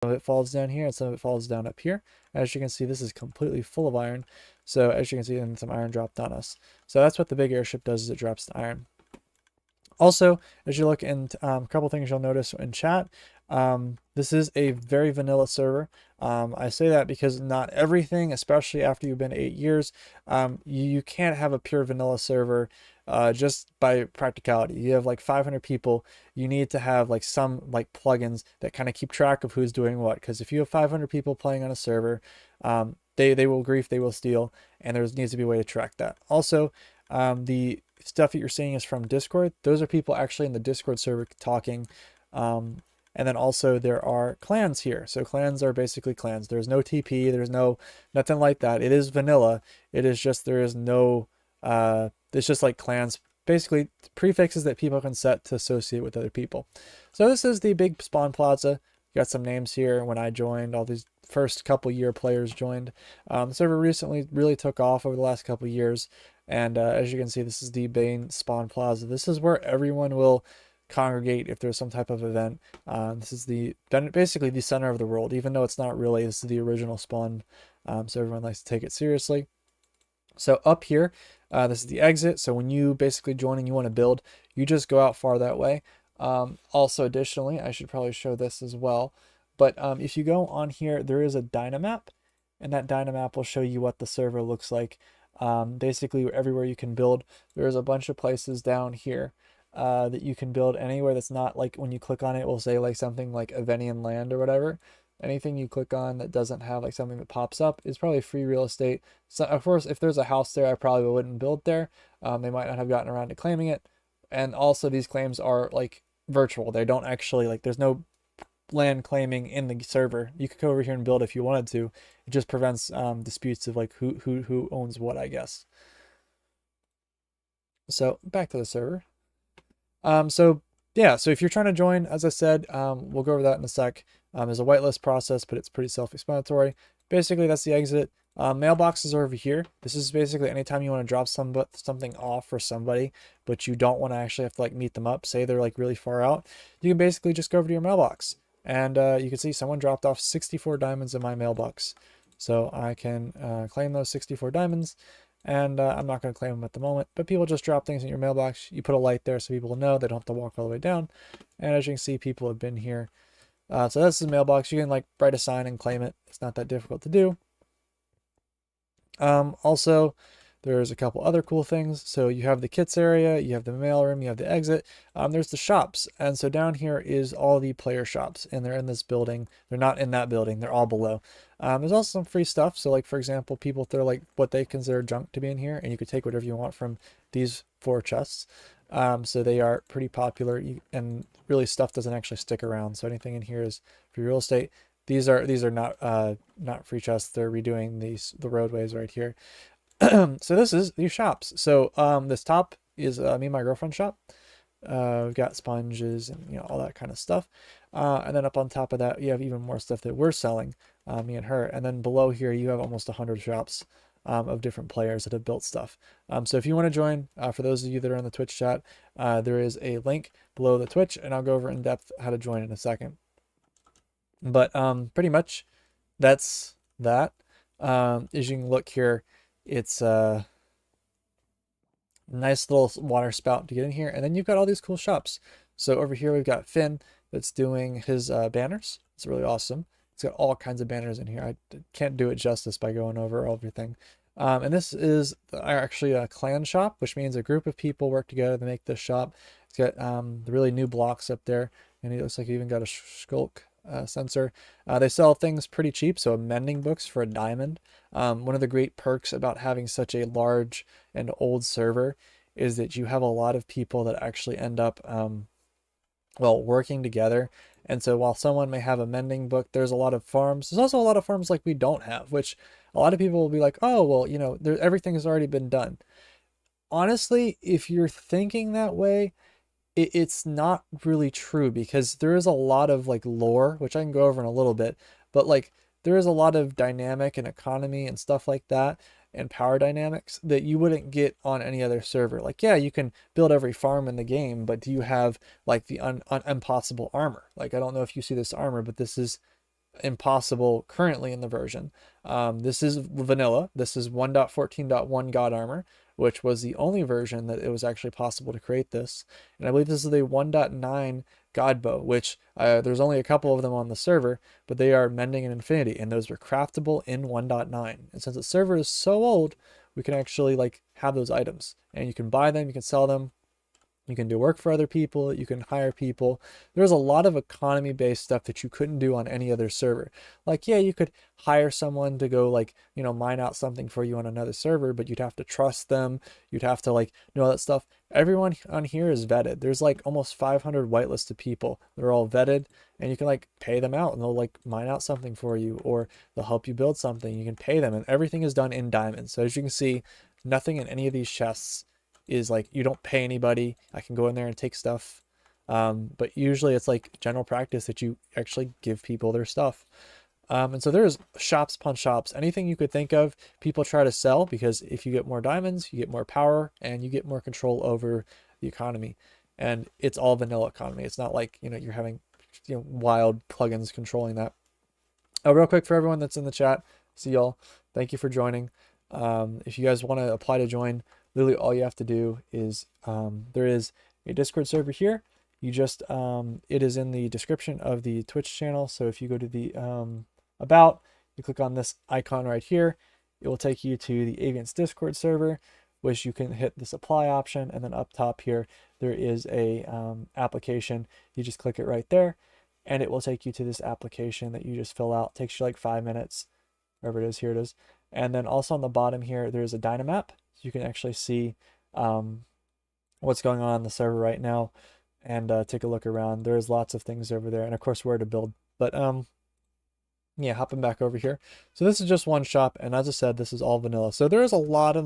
of it falls down here and some of it falls down up here. As you can see, this is completely full of iron. So as you can see, then some iron dropped on us. So that's what the big airship does, is it drops the iron. Also, as you look in, a couple things you'll notice in chat, this is a very vanilla server. I say that because not everything, especially after you've been 8 years, you can't have a pure vanilla server just by practicality. You have like 500 people, you need to have like some like plugins that kind of keep track of who's doing what. Because if you have 500 people playing on a server, they will grief, they will steal, and there needs to be a way to track that. Also, the stuff that you're seeing is from Discord. Those are people actually in the Discord server talking. And then also there are clans here. So clans are basically clans. There's no TP, there's nothing like that. It is vanilla. It is just, there is no, it's just like clans, basically prefixes that people can set to associate with other people. So this is the big spawn plaza. Got some names here. When I joined, all these first couple year players joined. The server recently really took off over the last couple years. And as you can see, this is the main spawn plaza. This is where everyone will congregate if there's some type of event. This is basically the center of the world, even though it's not really. This is the original spawn, so everyone likes to take it seriously. So up here, this is the exit. So when you basically join and you want to build, you just go out far that way. Also, additionally, I should probably show this as well. But if you go on here, there is a Dynamap, and that Dynamap will show you what the server looks like. Basically, everywhere you can build, there's a bunch of places down here that you can build anywhere that's not like, when you click on it, will say like something like Avenian land or whatever. Anything you click on that doesn't have like something that pops up is probably free real estate. So of course, if there's a house there, I probably wouldn't build there. They might not have gotten around to claiming it. And also these claims are like virtual. They don't actually, like, there's no land claiming in the server. You could go over here and build if you wanted to. It just prevents disputes of like who owns what, I guess. So back to the server. So yeah, so if you're trying to join, as I said, we'll go over that in a sec. There's a whitelist process, but it's pretty self-explanatory. Basically, that's the exit. Mailboxes are over here. This is basically anytime you want to drop something off for somebody, but you don't want to actually have to like meet them up. Say they're like really far out, you can basically just go over to your mailbox, and you can see someone dropped off 64 diamonds in my mailbox. So I can claim those 64 diamonds. And I'm not going to claim them at the moment, but people just drop things in your mailbox. You put a light there so people know they don't have to walk all the way down. And as you can see, people have been here. So this is a mailbox. You can like write a sign and claim it. It's not that difficult to do. Also, there's a couple other cool things. So you have the kits area, you have the mail room, you have the exit. There's the shops. And so down here is all the player shops, and they're in this building. They're not in that building. They're all below. There's also some free stuff. So like, for example, people throw like what they consider junk to be in here, and you could take whatever you want from these 4 chests. So they are pretty popular, and really stuff doesn't actually stick around. So anything in here is free real estate. These are not free chests. They're redoing the roadways right here. So this is these shops. So this top is me and my girlfriend's shop. We've got sponges and all that kind of stuff. And then up on top of that, you have even more stuff that we're selling, me and her. And then below here, you have almost 100 shops of different players that have built stuff. So if you want to join, for those of you that are in the Twitch chat, there is a link below the Twitch, and I'll go over in depth how to join in a second. But pretty much that's that. As you can look here, it's a nice little water spout to get in here, and then you've got all these cool shops. So over here we've got Finn that's doing his banners. It's really awesome. It's got all kinds of banners in here. I can't do it justice by going over everything. And this is actually a clan shop, which means a group of people work together to make this shop. It's got the really new blocks up there, and it looks like you even got a skulk sensor. They sell things pretty cheap, so mending books for a diamond. One of the great perks about having such a large and old server is that you have a lot of people that actually end up well, working together. And so while someone may have a mending book, there's a lot of farms. There's also a lot of farms like we don't have, which a lot of people will be like, oh, well, everything has already been done. Honestly, if you're thinking that way, it's not really true, because there is a lot of like lore, which I can go over in a little bit, but like there is a lot of dynamic and economy and stuff like that, and power dynamics that you wouldn't get on any other server. Like, yeah, you can build every farm in the game, but do you have like the impossible armor? Like, I don't know if you see this armor, but this is impossible currently in the version. This is vanilla. This is 1.14.1 God Armor, which was the only version that it was actually possible to create this. And I believe this is the 1.9 God Bow, which there's only a couple of them on the server, but they are mending in infinity, and those are craftable in 1.9. And since the server is so old, we can actually like have those items, and you can buy them, you can sell them. You can do work for other people. You can hire people. There's a lot of economy-based stuff that you couldn't do on any other server. Like, yeah, you could hire someone to go like, mine out something for you on another server, but you'd have to trust them. You'd have to like know all that stuff. Everyone on here is vetted. There's like almost 500 whitelisted people. They're all vetted, and you can like pay them out, and they'll like mine out something for you, or they'll help you build something. You can pay them, and everything is done in diamonds. So as you can see, nothing in any of these chests is like, you don't pay anybody. I can go in there and take stuff. But usually it's like general practice that you actually give people their stuff. And so there's shops upon shops, anything you could think of, people try to sell, because if you get more diamonds, you get more power and you get more control over the economy. And it's all vanilla economy. It's not like, you're having, wild plugins controlling that. Real quick for everyone that's in the chat, see y'all. Thank you for joining. If you guys want to apply to join, literally all you have to do is there is a Discord server here. You just it is in the description of the Twitch channel. So if you go to the about, you click on this icon right here, it will take you to the Aviant's Discord server, which you can hit this apply option, and then up top here there is a application. You just click it right there, and it will take you to this application that you just fill out. It takes you like 5 minutes, wherever it is. Here it is. And then also on the bottom here, there's a Dynamap. So you can actually see what's going on the server right now, and take a look around. There's lots of things over there, and of course where to build. But yeah, hopping back over here. So this is just one shop, and as I said, this is all vanilla. So there is a lot